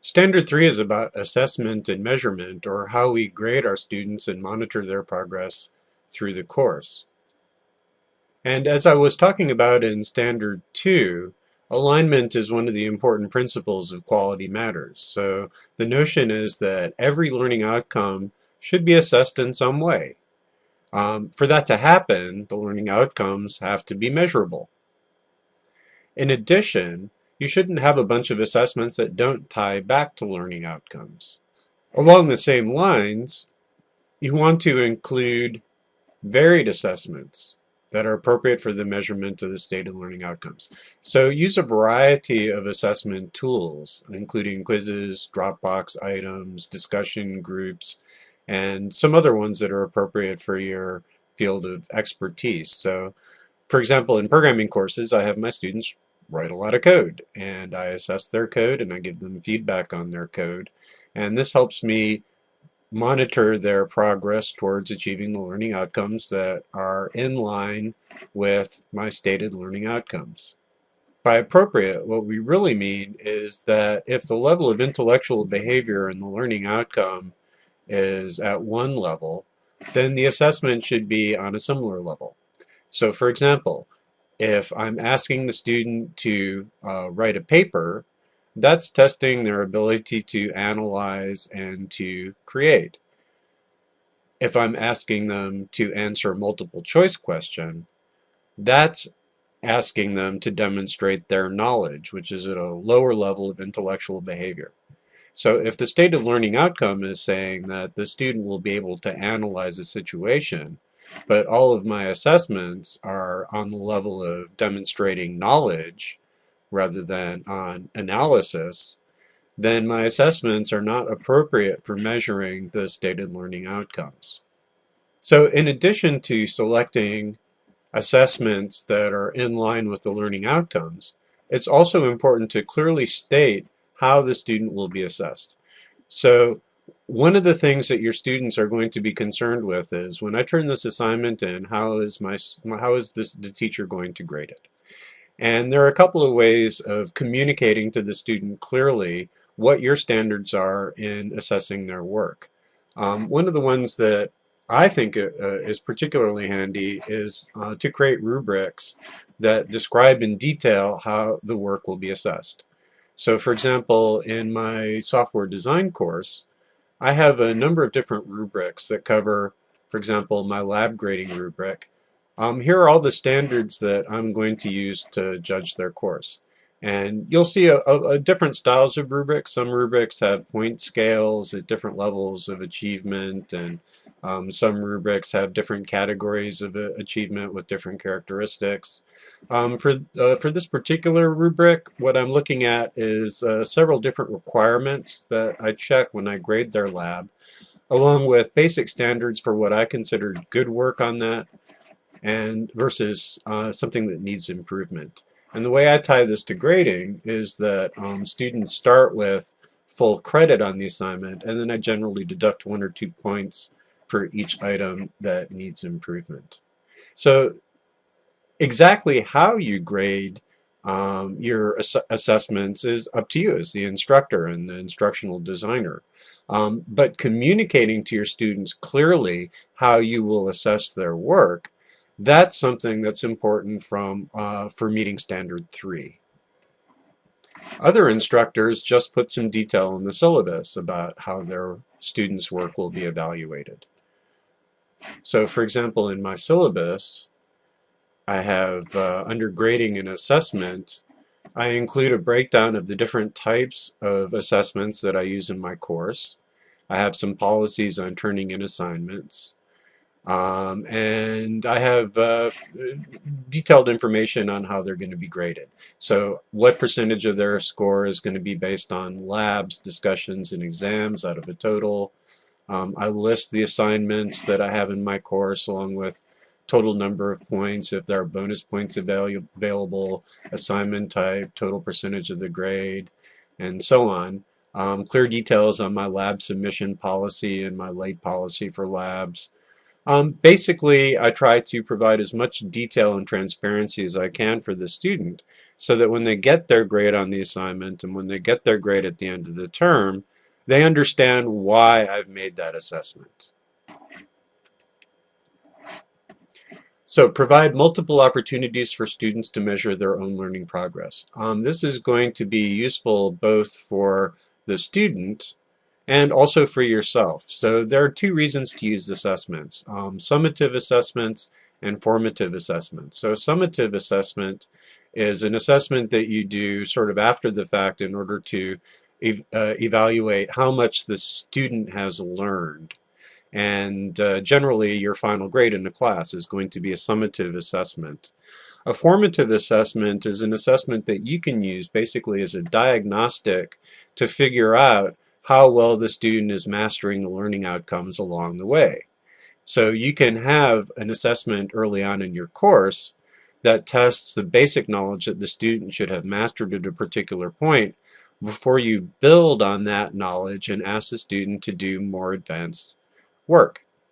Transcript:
Standard 3 is about assessment and measurement, or how we grade our students and monitor their progress through the course. And as I was talking about in Standard 2, alignment is one of the important principles of quality matters. So the notion is that every learning outcome should be assessed in some way. For that to happen, the learning outcomes have to be measurable. In addition, you shouldn't have a bunch of assessments that don't tie back to learning outcomes. Along the same lines, you want to include varied assessments that are appropriate for the measurement of the stated learning outcomes. So use a variety of assessment tools, including quizzes, Dropbox items, discussion groups, and some other ones that are appropriate for your field of expertise. So, for example, in programming courses, I have my students write a lot of code, and I assess their code and I give them feedback on their code. And this helps me monitor their progress towards achieving the learning outcomes that are in line with my stated learning outcomes. By appropriate, what we really mean is that if the level of intellectual behavior in the learning outcome is at one level, then the assessment should be on a similar level. So for example, if I'm asking the student to write a paper, that's testing their ability to analyze and to create. If I'm asking them to answer a multiple choice question, that's asking them to demonstrate their knowledge, which is at a lower level of intellectual behavior. So if the stated learning outcome is saying that the student will be able to analyze a situation, but all of my assessments are on the level of demonstrating knowledge rather than on analysis, then my assessments are not appropriate for measuring the stated learning outcomes. So in addition to selecting assessments that are in line with the learning outcomes, it's also important to clearly state how the student will be assessed. So one of the things that your students are going to be concerned with is, when I turn this assignment in, how is the teacher going to grade it? And there are a couple of ways of communicating to the student clearly what your standards are in assessing their work. One of the ones that I think is particularly handy is to create rubrics that describe in detail how the work will be assessed. So for example, in my software design course, I have a number of different rubrics that cover, for example, my lab grading rubric. Here are all the standards that I'm going to use to judge their course. And you'll see a different styles of rubrics. Some rubrics have point scales at different levels of achievement, and some rubrics have different categories of achievement with different characteristics. For this particular rubric, what I'm looking at is several different requirements that I check when I grade their lab, along with basic standards for what I consider good work on that and versus something that needs improvement. And the way I tie this to grading is that students start with full credit on the assignment, and then I generally deduct 1 or 2 points for each item that needs improvement. So exactly how you grade your assessments is up to you as the instructor and the instructional designer. But communicating to your students clearly how you will assess their work, that's something that's important for meeting standard 3. Other instructors just put some detail in the syllabus about how their students' work will be evaluated. So for example, in my syllabus, I have under grading and assessment, I include a breakdown of the different types of assessments that I use in my course. I have some policies on turning in assignments. And I have detailed information on how they're going to be graded. So what percentage of their score is going to be based on labs, discussions, and exams out of a total. I list the assignments that I have in my course along with total number of points, if there are bonus points available, assignment type, total percentage of the grade, and so on. Clear details on my lab submission policy and my late policy for labs. Basically, I try to provide as much detail and transparency as I can for the student so that when they get their grade on the assignment and when they get their grade at the end of the term, they understand why I've made that assessment. So provide multiple opportunities for students to measure their own learning progress. This is going to be useful both for the student and also for yourself. So there are two reasons to use assessments, summative assessments and formative assessments. So a summative assessment is an assessment that you do sort of after the fact in order to evaluate how much the student has learned. And generally, your final grade in the class is going to be a summative assessment. A formative assessment is an assessment that you can use basically as a diagnostic to figure out how well the student is mastering the learning outcomes along the way. So you can have an assessment early on in your course that tests the basic knowledge that the student should have mastered at a particular point before you build on that knowledge and ask the student to do more advanced work.